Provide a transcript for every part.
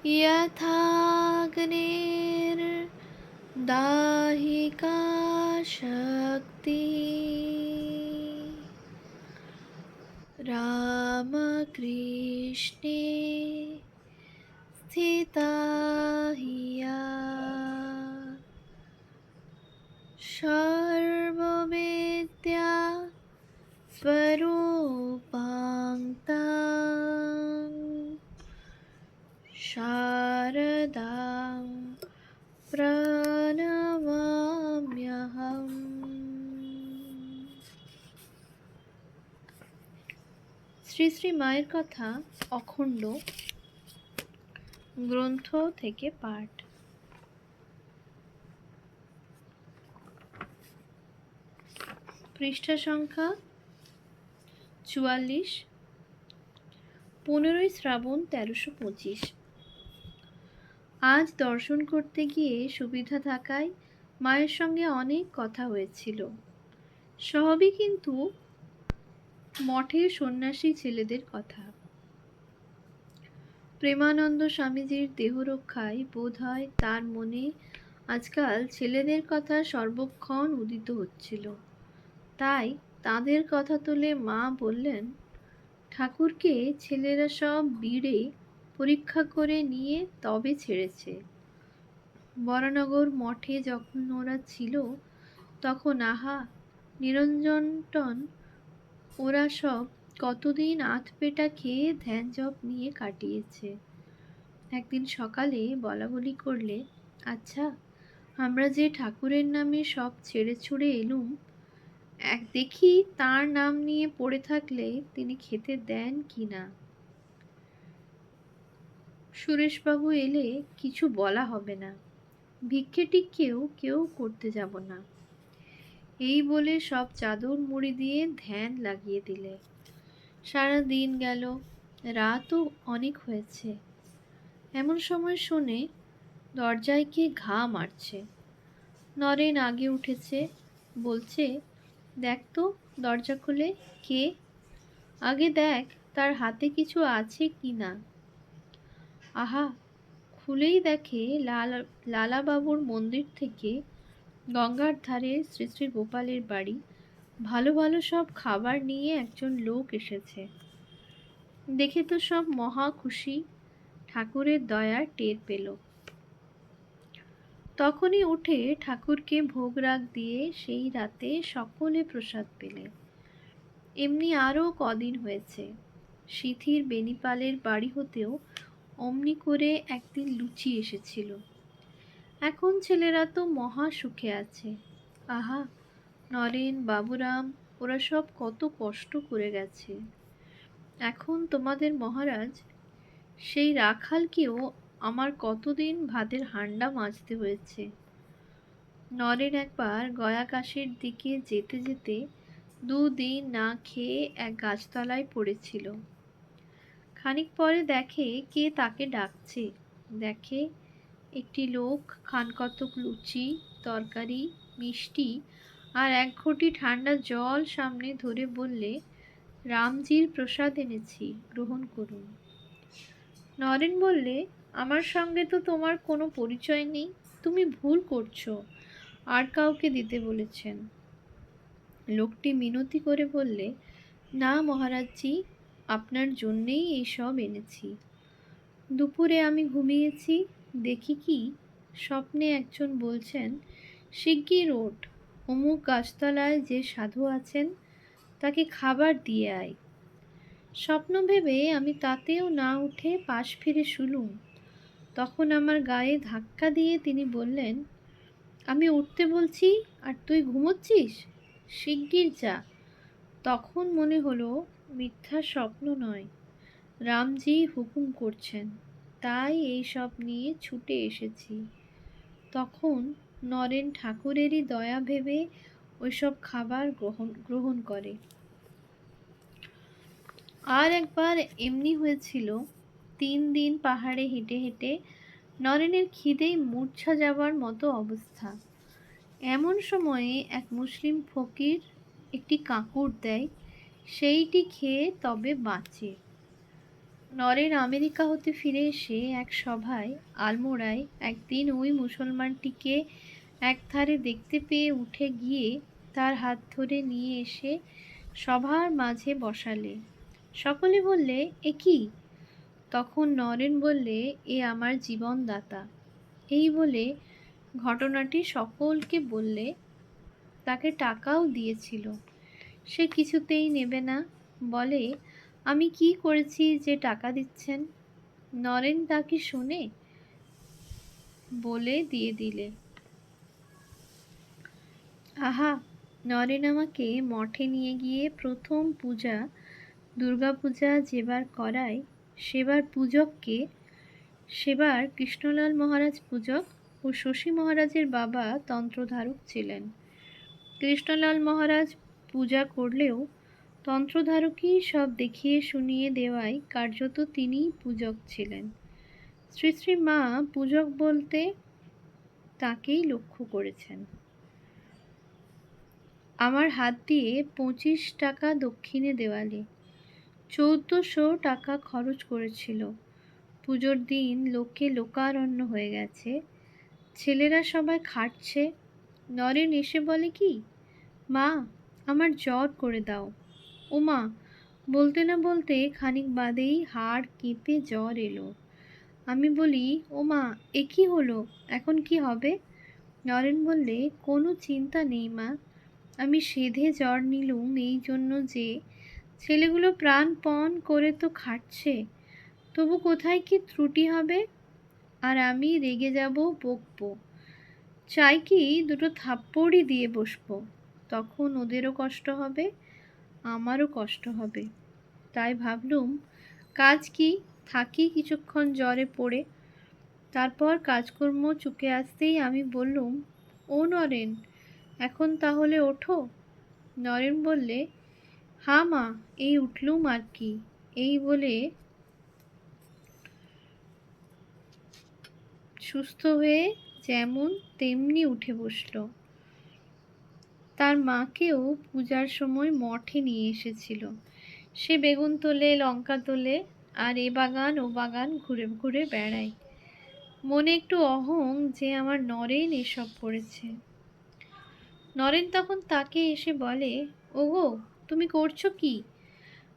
यथाग्निर्दाहिका शक्ति रामकृष्णे स्थिता हिया सर्वविद्या स्वरूपान्तां शारदां প্রণমাম্যহম। শ্রী শ্রী মায়ের কথা অখণ্ড গ্রন্থ থেকে পাঠ। পৃষ্ঠা সংখ্যা ৪৪, 15ই শ্রাবণ ১৩২৫। আজ দর্শন করতে গিয়ে সুবিধা থাকায় মায়ের সঙ্গে অনেক কথা হয়েছিল। সবই কিন্তু মঠের সন্ন্যাসী ছেলেদের কথা। প্রেমানন্দ স্বামীজির দেহরক্ষায় বোধ হয় তার মনে আজকাল ছেলেদের কথা সর্বক্ষণ উদিত হচ্ছিল। তাই তাদের কথা তুলে মা বললেন, ঠাকুরকে ছেলেরা সব বিড়ে পরীক্ষা করে নিয়ে তবে ছেড়েছে। বরানগর মঠে যখন ওরা ছিল তখন আহা নিরঞ্জনটন ওরা সব কতদিন আধপেটা খেয়ে ধ্যান জপ নিয়ে কাটিয়েছে। একদিন সকালে বলাবলি করলে, আচ্ছা আমরা যে ঠাকুরের নামে সব ছেড়ে ছুড়ে এলুম, এক দেখি তার নাম নিয়ে পড়ে থাকলে তিনি খেতে দেন কি না। সুরেশবাবু এলে কিছু বলা হবে না, ভিক্ষে টিক্ষেও কেউ করতে যাব না, এই বলে সব চাদর মুড়ি দিয়ে ধ্যান লাগিয়ে দিলে। সারা দিন গেল, রাতও অনেক হয়েছে। এমন সময় শুনে দরজায় কে ঘা মারছে। নরেন আগে উঠেছে, বলছে, দেখ তো দরজা খুলে কে, আগে দেখ তার হাতে কিছু আছে কি না। আহা, খুলেই দেখে লালাবাবুর মন্দির থেকে গঙ্গার ধারে শ্রী শ্রী গোপালের বাড়ি ভালো ভালো সব খাবার নিয়ে একজন লোক এসেছে। দেখে তো সব মহা খুশি, ঠাকুরের দয়া টের পেল। তখনই উঠে ঠাকুরকে ভোগ রাগ দিয়ে সেই রাতে সকলে প্রসাদ পেলে। এমনি আরও কদিন হয়েছে। সিথির বেনিপালের বাড়ি হতেও অমনি করে একদিন লুচি এসেছিল। এখন ছেলেরা তো মহা সুখে আছে। আহা, নরেন, বাবুরাম ওরা সব কত কষ্ট করে গেছে। এখন তোমাদের মহারাজ সেই রাখালকেও আমার কতদিন ভাতের হান্ডা মাজতে হয়েছে। নরেন একবার গয়াকাশীর দিকে যেতে যেতে 2 দিন না খেয়ে এক গাছতলায় পড়েছিল। খানিক পরে দেখে কে তাকে ডাকছে। দেখে একটি লোক খানকতক লুচি, তরকারি, মিষ্টি আর 1 ঘটি ঠান্ডা জল সামনে ধরে বললে, রামজির প্রসাদ এনেছি, গ্রহণ করুন। নরেন বললে, আমার সঙ্গে তো তোমার কোনো পরিচয় নেই, তুমি ভুল করছো, আর কাউকে দিতে বলেছেন। লোকটি মিনতি করে বললে, না মহারাজজি, আপনার জন্যেই এই সব এনেছি। দুপুরে আমি ঘুমিয়েছি, দেখি কি স্বপ্নে একজন বলছেন, শিগগির ওঠ, অমুক গাছতলায় যে সাধু আছেন তাকে খাবার দিয়ে আয়। স্বপ্ন ভেবে আমি তাতেও না উঠে পাশ ফিরে শুলুম। তখন আমার গায়ে ধাক্কা দিয়ে তিনি বললেন, আমি উঠতে বলছি আর তুই ঘুমোচ্ছিস, শিগগির যা। তখন মনে হলো মিথ্যা স্বপ্ন নয়, রামজি হুকুম করছেন, তাই এই সব নিয়ে ছুটে এসেছি। তখন নরেন ঠাকুরেরই দয়া ভেবে ওইসব খাবার গ্রহণ করে। আর একবার এমনি হয়েছিল, 3 দিন পাহাড়ে হেঁটে হেঁটে নরেনের খিদেই মূর্ছা যাবার মতো অবস্থা। এমন সময়ে এক মুসলিম ফকির একটি কাঁকড় দেয়, সেইটি খেয়ে তবে বাঁচে। নরেন আমেরিকা হতে ফিরে এসে এক সভায় আলমোড়ায় একদিন ওই মুসলমানটিকে একধারে দেখতে পেয়ে উঠে গিয়ে তার হাত ধরে নিয়ে এসে সভার মাঝে বসালে। সকলে বললে, এ কি? তখন নরেন বললে, এ আমার জীবনদাতা। এই বলে ঘটনাটি সকলকে বললে। তাকে টাকাও দিয়েছিল। সে কিছুতেই নেবে না, বলে, আমি কি করেছি যে টাকা দিচ্ছেন? নরেন তা কি শোনে? বলে দিয়ে দিলে। আহা, নরেন আমাকে মঠে নিয়ে গিয়ে প্রথম পূজা দুর্গাপূজা যেবার করায়, সেবার পূজককে, সেবার কৃষ্ণলাল মহারাজ পূজক ও শশী মহারাজের বাবা তন্ত্রধারক ছিলেন। কৃষ্ণলাল মহারাজ পূজা করলেও তন্ত্রধারকই সব দেখিয়ে শুনিয়ে দেওয়ায় কার্যত তিনিই পূজক ছিলেন। শ্রী শ্রী মা পূজক বলতে তাকেই লক্ষ্য করেছেন। আমার হাত দিয়ে 25 টাকা দক্ষিণে দেওয়ালে 1400 টাকা খরচ করেছিল। পুজোর দিন লোকে লোকারণ্য হয়ে গেছে, ছেলেরা সবাই খাটছে। নরেন এসে বলে কি, মা, আমার জ্বর করে দাও। ও মা, বলতে না বলতে খানিক বাদেই হাড় কেঁপে জ্বর এলো। আমি বলি, ও মা, এ কি হলো, এখন কি হবে? নরেন বললে, কোনো চিন্তা নেই মা, আমি সেধে জ্বর নিলুম এই জন্য যে ছেলেগুলো প্রাণপণ করে তো খাটছে, তবু কোথায় কি ত্রুটি হবে, আর আমি রেগে যাব, বকবো, চাই কি দুটো থাপ্পড়ই দিয়ে বসবো। তখন ওদেরও কষ্ট হবে, আমারও কষ্ট হবে। তাই ভাবলুম, কাজ কি, থাকি কিছুক্ষণ জ্বরে পড়ে, তারপর কাজকর্ম চুকে আসতেই আমি বললুম, ও নরেন, এখন তাহলে ওঠো। নরেন বললে, হ্যাঁ মা, এই উঠলুম আর কি। এই বলে সুস্থ হয়ে যেমন তেমনি উঠে বসল। তার মাকেও পূজার সময় মঠে নিয়ে এসেছিল। সে বেগুন তোলে, লঙ্কা তোলে, আর এ বাগান ও বাগান ঘুরে ঘুরে বেড়ায়। মনে একটু অহং যে আমার নরেন এসব করেছে। নরেন তখন তাকে এসে বলে, ওগো, তুমি করছো কি?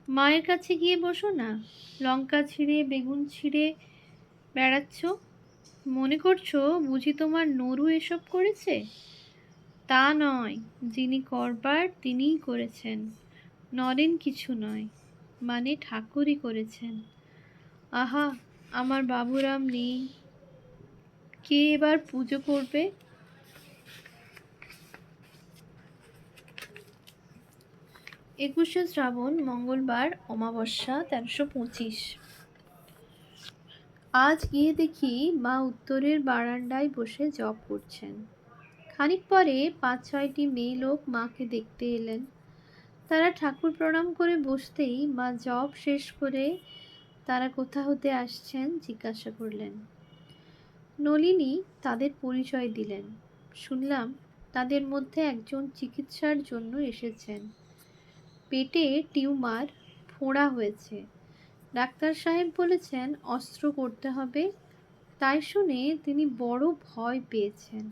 মায়ের কাছে গিয়ে বসো না, লঙ্কা ছিঁড়ে বেগুন ছিঁড়ে বেড়াচ্ছ। মনে করছো বুঝি তোমার নরু এসব করেছে? তা নয়, যিনি করবার তিনিই করেছেন, নরেন কিছু নয়, মানে ঠাকুরই করেছেন। আহা, আমার বাবুরাম নেই, কে এবার পুজো করবে? 21শে শ্রাবণ, মঙ্গলবার, অমাবস্যা, 1325। আজ গিয়ে দেখি মা উত্তরের বারান্দায় বসে জপ করছেন। খানিক পরে 5-6টি মেয়ে লোক মাকে দেখতে এলেন। তারা ঠাকুর প্রণাম করে বসতেই মা জপ শেষ করে তারা কোথা হতে আসছেন জিজ্ঞাসা করলেন। নলিনী তাদের পরিচয় দিলেন। শুনলাম তাদের মধ্যে একজন চিকিৎসার জন্য এসেছেন। পেটে টিউমার, ফোঁড়া হয়েছে। ডাক্তার সাহেব বলেছেন অস্ত্র করতে হবে। তাই শুনে তিনি বড় ভয় পেয়েছেন।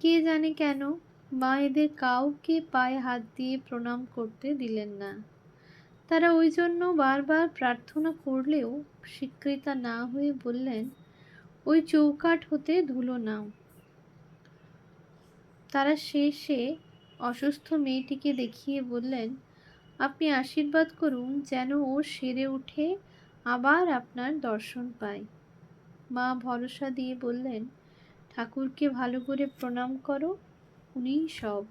কে জানে কেন মা এদের কাউকে পায়ে হাত দিয়ে প্রণাম করতে দিলেন না। তারা ওই জন্য বারবার প্রার্থনা করলেও স্বীকৃতা না হয়ে বললেন, ওই চৌকাঠ হতে ধুলো নাও। তারা শেষে অসুস্থ মেয়েটিকে দেখিয়ে বললেন, আপনি আশীর্বাদ করুন যেন ও সেরে উঠে আবার আপনার দর্শন পায়। মা ভরসা দিয়ে বললেন, ঠাকুরকে ভালো করে প্রণাম করো, উনিই সব।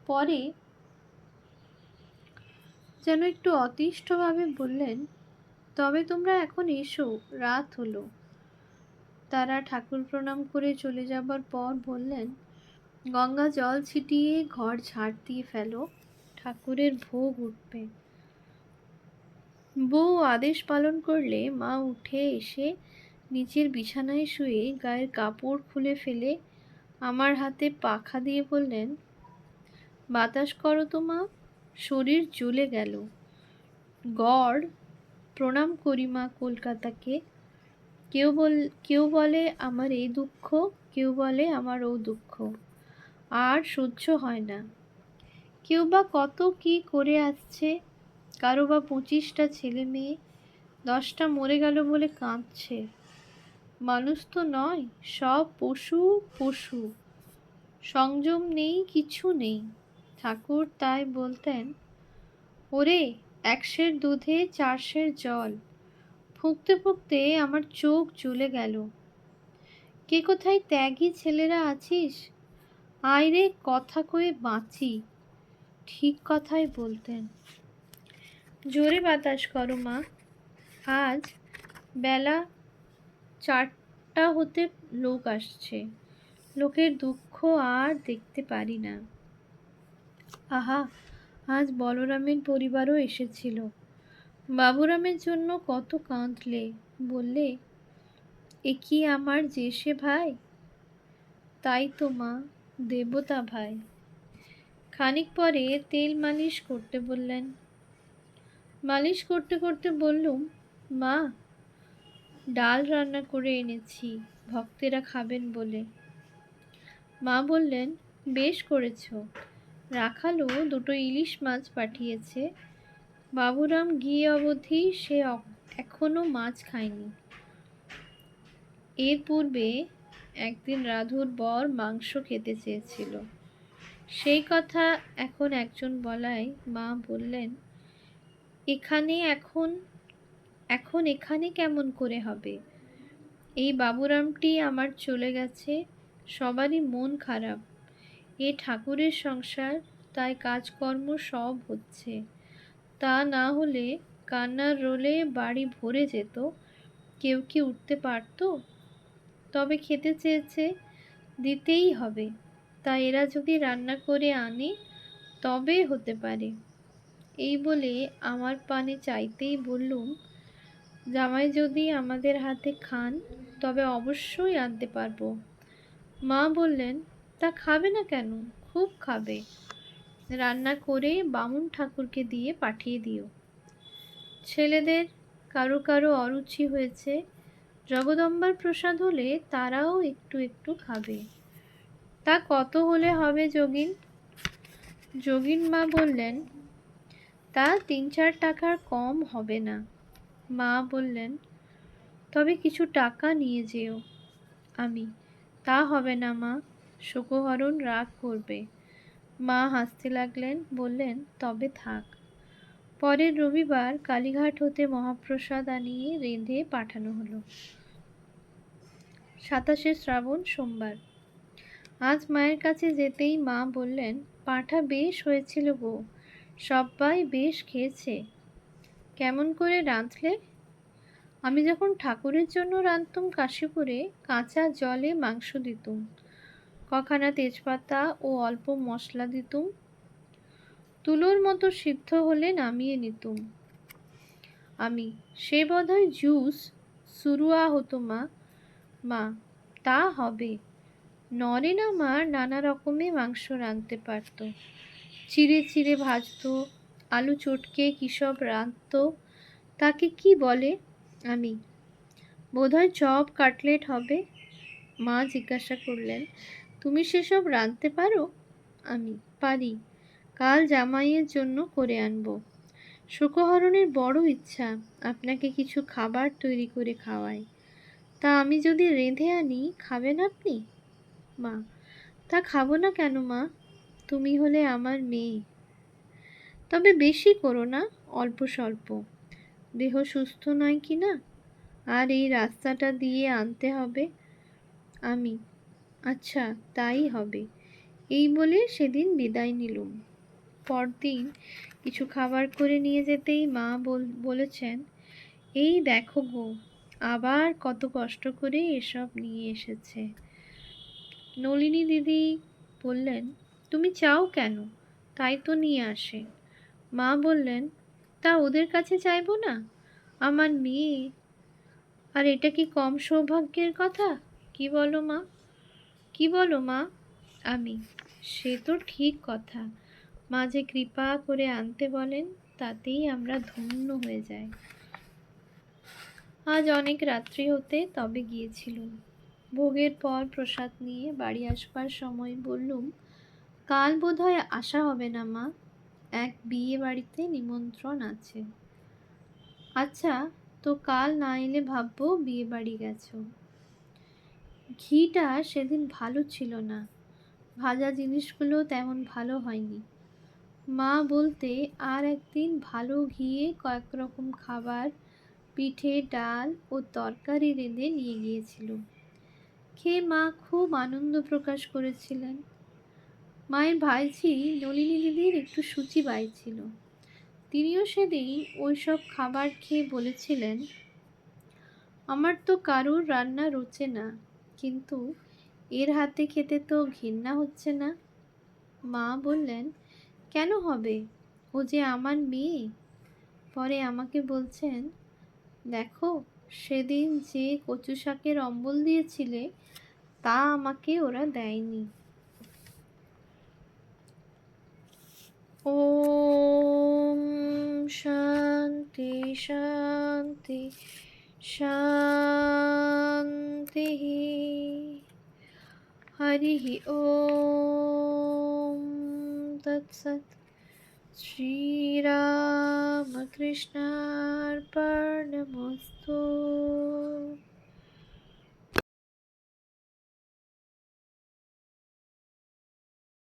পরে যেন একটু অতিষ্ঠভাবে বললেন, তবে তোমরা এখন এসো, রাত হলো। তারা ঠাকুর প্রণাম করে চলে যাবার পর বললেন, গঙ্গা জল ছিটিয়ে ঘর ঝাড় দিয়ে ফেলো, ঠাকুরের ভোগ উঠবে। বউ আদেশ পালন করলে মা উঠে এসে নিচের বিছানায় শুয়ে গায়ের কাপড় খুলে ফেলে আমার হাতে পাখা দিয়ে বললেন, বাতাস করো তো মা, শরীর জ্বলে গেল। গড় প্রণাম করি মা কলকাতাকে। কেউ বলে আমার এই দুঃখ, কেউ বলে আমার ও দুঃখ, আর সহ্য হয় না। কেউ বা কত কি করে আসছে, কারো বা 25টা ছেলে মেয়ে, 10টা মরে গেল বলে কাঁদছে। মানুষ তো নয়, সব পশু পশু। সংযম নেই, কিছু নেই। ঠাকুর তাই বলতেন, ওরে 1 সের দুধে 4 সের জল। ফুঁকতে ফুঁকতে আমার চোখ জ্বলে গেল। কে কোথায় ত্যাগী ছেলেরা আছিস, আয় রে কথা কয়ে বাঁচি। ঠিক কথাই বলতেন। জোরে বাতাস করো মা, আজ বেলা 4টা হতে লোক আসছে। লোকের দুঃখ আর দেখতে পারি না। আহা, আজ বলরামের পরিবারও এসেছিল। বাবুরামের জন্য কত কাঁদলে, বললে এ কি আমার জেসে ভাই? তাই তো মা, দেবতা ভাই। খানিক পরে তেল মালিশ করতে বললেন। মালিশ করতে করতে বললুম, মা ডাল রান্না করে এনেছি, ভক্তেরা খাবেন বলে। মা বললেন, বেশ করেছ। রাখালও 2টো ইলিশ মাছ পাঠিয়েছে। বাবুরাম গিয়ে অবধি সে এখনো মাছ খায়নি। এর পূর্বে একদিন রাধুর বর মাংস খেতে চেয়েছিল, সেই কথা এখন একজন বলায় মা বললেন, এখন এখানে কেমন করে হবে? এই বাবুরামটি আমার চলে গেছে, সবারই মন খারাপ। এ ঠাকুরের সংসার, তাই কাজকর্ম সব হচ্ছে। তা না হলে কান্নার রোলে বাড়ি ভরে যেত। কেউ কি উঠতে পারত? তবে খেতে চেয়েছে, দিতেই হবে। তা এরা যদি রান্না করে আনে তবে হতে পারে। এই বলে আমার পানে চাইতেই বললুম, জামাই যদি আমাদের হাতে খান তবে অবশ্যই আনতে পারবো। মা বললেন, তা খাবে না কেন? খুব খাবে। রান্না করে বামুন ঠাকুরকে দিয়ে পাঠিয়ে দিও। ছেলেদের কারো কারো অরুচি হয়েছে, জগদম্বার প্রসাদ হলে তারাও একটু একটু খাবে। তা কত হলে হবে যোগিন? যোগিন মা বললেন, তা 3-4 টাকার কম হবে না। মা বললেন, তবে কিছু টাকা নিয়ে যেও। আমি, তা হবে না মা, শোকহরণ রাগ করবে। মা হাসতে লাগলেন, বললেন, তবে থাক। পরের রবিবার কালীঘাট হতে মহাপ্রসাদ আনিয়ে রেঁধে পাঠানো হলো। 27শে শ্রাবণ, সোমবার। আজ মায়ের কাছে যেতেই মা বললেন, পাঁঠা বেশ হয়েছিল গো, সবাই বেশ খেয়েছে। কেমন করে রাঁধলে? আমি যখন ঠাকুরের জন্য রাঁধতুম কাশীপুরে, কাঁচা জলে মাংস দিতুম, কখানা তেজপাতা ও অল্প মশলা দিতুম, তুলোর মতো সিদ্ধ হলে নামিয়ে নিতুম আমি। সে বোধহয় জুস সুরুয়া হতো মা। মা, তা হবে। নরেন আমার নানা রকমে মাংস রাঁধতে পারত। চিড়ে চিড়ে ভাজতো, আলু চটকে কিসব রাঁধতো, তাকে কি বলে? আমি, বোধহয় চপ কাটলেট হবে। মা জিজ্ঞাসা করলেন, তুমি সেসব রাঁধতে পারো? আমি, পারি। কাল জামাইয়ের জন্য করে আনবো। শোকহরণের বড় ইচ্ছা আপনাকে কিছু খাবার তৈরি করে খাওয়াই। তা আমি যদি রেঁধে আনি, খাবেন আপনি? মা, তা খাবো না কেন মা, তুমি হলে আমার মেয়ে। তবে বেশি করো না, অল্প স্বল্প। দেহ সুস্থ নয় কি না, আর এই রাস্তাটা দিয়ে আনতে হবে। আমি, আচ্ছা তাই হবে। এই বলে সেদিন বিদায় নিলুম। পরদিন কিছু খাবার করে নিয়ে যেতেই মা বলেছেন, এই দেখো গো, আবার কত কষ্ট করে এসব নিয়ে এসেছে। নলিনী দিদি বললেন, তুমি চাও কেন? তাই তো নিয়ে আসে। মা বললেন, তা ওদের কাছে চাইবো না? আমার মেয়ে। আর এটা কি কম সৌভাগ্যের কথা? কি বলো মা? কি বলো মা? আমি, সে তো ঠিক কথা। মা যে কৃপা করে আনতে বলেন, তাতেই আমরা ধন্য হয়ে যাই। আজ অনেক রাত্রি হতে তবে গিয়েছিলুম। ভোগের পর প্রসাদ নিয়ে বাড়ি আসবার সময় বললুম, কাল বোধহয় আসা হবে না মা, এক বিয়ে বাড়িতে নিমন্ত্রণ আছে। আচ্ছা, তো কাল না এলে ভাববো বিয়ে বাড়ি গেছো। ঘিটা সেদিন ভালো ছিল না, ভাজা জিনিসগুলো তেমন ভালো হয়নি। মা বলতে আর একদিন ভালো ঘিয়ে কয়েক রকম খাবার, পিঠে, ডাল ও তরকারি রেঁধে নিয়ে গিয়েছিল। খেয়ে মা খুব আনন্দ প্রকাশ করেছিলেন। মায়ের ভাইঝি নলিনী দিদির একটু সূচি বাইছিল। তিনিও সেদিন ওইসব খাবার খেয়ে বলেছিলেন, আমার তো কারুর রান্না রোচে না, কিন্তু এর হাতে খেতে তো ঘেন্না হচ্ছে না। মা বললেন, কেন হবে, ও যে আমার মেয়ে। পরে আমাকে বলছেন, দেখো, সেদিন যে কচু শাকের অম্বল দিয়েছিলে তা আমাকে ওরা দেয়নি। ওম শান্তি শান্তি শান্তি। হরি ওম তৎসৎ। শ্রীরামকৃষ্ণার্পণমস্তু।